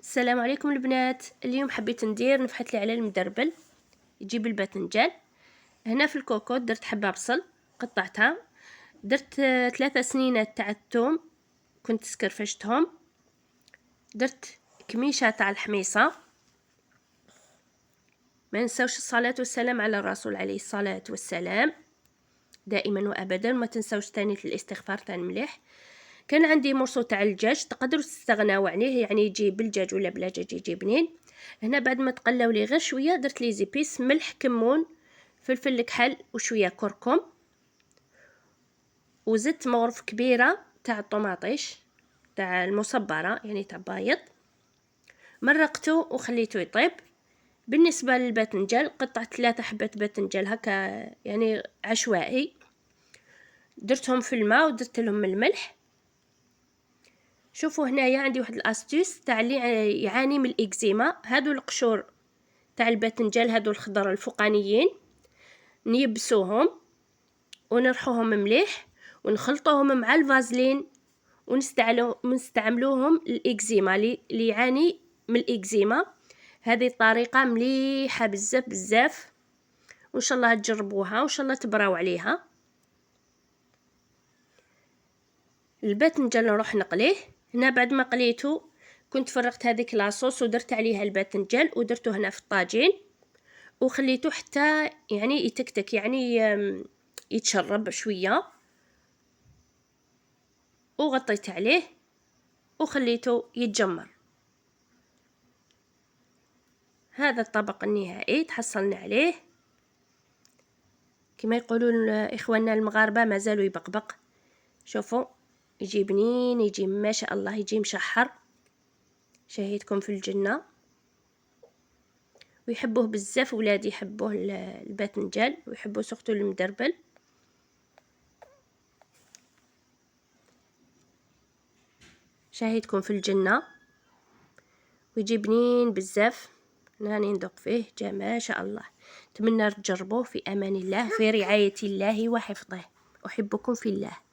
السلام عليكم البنات. اليوم حبيت ندير نفحة لي على المدربل. يجيب الباذنجان. هنا في الكوكوط درت حبة بصل قطعتها، درت 3 سنينات تاع الثوم كنت سكرفشتهم، درت كميشة تاع الحميصة. ما نساوش الصلاة والسلام على الرسول عليه الصلاة والسلام دائما وابدا. ما تنساوش تاني الاستغفار تاع المليح. كان عندي مرصو تاع الدجاج، تقدروا تستغناو عليه، يعني يجي بالدجاج ولا بلا دجاج يجي بنين. هنا بعد ما تقلاو لي غير شويه درت لي زيبيس، ملح، كمون، فلفل الكحل وشويه كركم، وزدت مغرف كبيره تاع الطوماطيش تاع المصبره يعني تاع بايض، مرقته وخليته يطيب. بالنسبه للباذنجان قطعت 3 حبات باذنجان هكا يعني عشوائي، درتهم في الماء ودرت لهم الملح. شوفوا هنايا عندي واحد الاستيس تاع اللي يعاني من الاكزيما، هادو القشور تاع الباذنجان هادو الخضر الفوقانيين نيبسوهم ونرحوهم مليح ونخلطوهم مع الفازلين ونستعملوهم للاكزيما اللي يعاني من الاكزيما. هذه الطريقه مليحه بزاف بزاف، وان شاء الله تجربوها وان شاء الله تبراو عليها. الباذنجان نروح نقليه. هنا بعد ما قليته كنت فرغت هذيك لاصوص ودرت عليها الباذنجان ودرته هنا في الطاجين وخليته حتى يعني يتكتك، يعني يتشرب شويه، وغطيت عليه وخليته يتجمر. هذا الطبق النهائي تحصلنا عليه. كما يقولون اخواننا المغاربه مازالوا يبقبق. شوفوا يجي بنين، يجي ما شاء الله، يجي مشحر، شهيتكم في الجنه. ويحبوه بزاف ولادي، يحبوه الباذنجان ويحبوا سختو المدربل. شاهدكم في الجنة ويجي بنين بزاف. راني ندوق فيه جا ما شاء الله. اتمنى تجربوه في امان الله، في رعاية الله وحفظه. احبكم في الله.